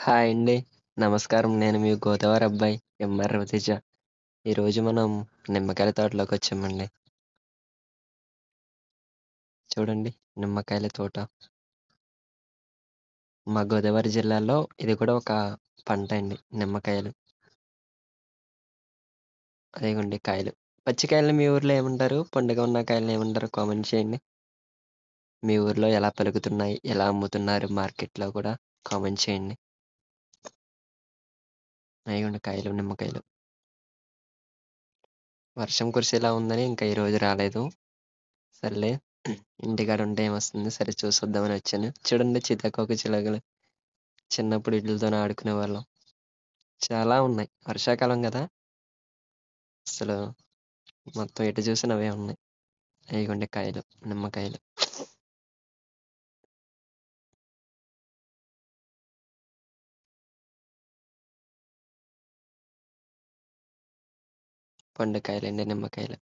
Hi అండి. నమస్కారం. నేను మీ గోదావరి అబ్బాయి ఎంఆర్ రవితేజ. ఈరోజు మనం నిమ్మకాయల తోటలోకొచ్చామండి. చూడండి నిమ్మకాయల తోట. మా గోదావరి జిల్లాలో ఇది కూడా ఒక పంట అండి నిమ్మకాయలు. అదిగోండి కాయలు. పచ్చికాయలని మీ ఊర్లో ఏమంటారు? పండుగా ఉన్న కాయలని ఏమంటారో కామెంట్ చేయండి. మీ ఊర్లో ఎలా పలుకుతున్నాయి? ఎలా అమ్ముతున్నారు మార్కెట్‌లో కూడా కామెంట్ చేయండి. అదిగోండి కాయలు, నిమ్మకాయలు. వర్షం కురిసేలా ఉందని ఇంకా ఈరోజు రాలేదు. సర్లే ఇంటికాడ ఉంటే ఏమొస్తుంది? సరే చూసొద్దామని వచ్చాను. చూడండి సీతాకోకచిలుకలు. చిన్నప్పుడు ఈటిలతోని ఆడుకునేవాళ్ళం. చాలా ఉన్నాయి. వర్షాకాలం గదా! అసలు మొత్తం ఎటు చూసినా అవే ఉన్నాయి. ఇగోండి కాయలు, నిమ్మకాయలు. పండు కాయలండి నిమ్మకాయలు.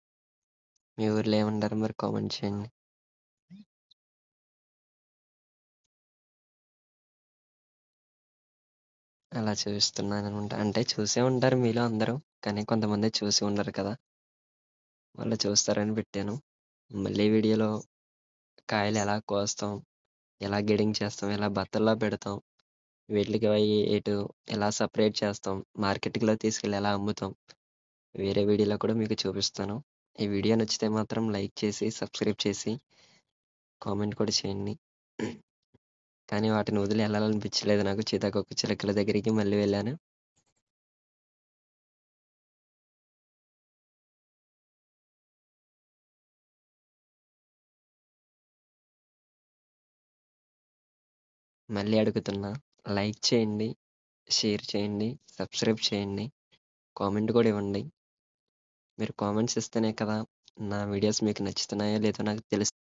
మీ ఊర్లో ఏమంటారో మరి కామెంట్ చేయండి. అలా చూపిస్తున్నాననమాట. అంటే చూసే ఉంటారు మీలో అందరూ. కానీ కొంతమంది చూసి ఉండరు కదా! వాళ్ళు చూస్తారని పెట్టాను. మళ్ళీ వీడియోలో కాయలు ఎలా కోస్తాం, ఎలా గెడింగ్ చేస్తాం, ఎలా బత్తల్లో పెడతాం, వీటిలికి అయి ఎటు ఎలా సెపరేట్ చేస్తాం, మార్కెట్‌లో తీసుకెళ్ళి ఎలా అమ్ముతాం, వేరే వీడియోలో కూడా మీకు చూపిస్తాను. ఈ వీడియో నచ్చితే మాత్రం లైక్ చేసి, సబ్స్క్రైబ్ చేసి, కామెంట్ కూడా చేయండి. కానీ వాటిని వదిలి ఎళ్ళాలనిపించలేదు నాకు. సీతాకోకచిలుకల దగ్గరికి మళ్ళీ వెళ్ళాను. మళ్ళీ అడుగుతున్నా లైక్ చేయండి, షేర్ చేయండి, సబ్స్క్రైబ్ చేయండి, కామెంట్ కూడా ఇవ్వండి. మీరు కామెంట్స్ ఇస్తేనే కదా నా వీడియోస్ మీకు నచ్చుతున్నాయో లేదో నాకు తెలుస్తుంది.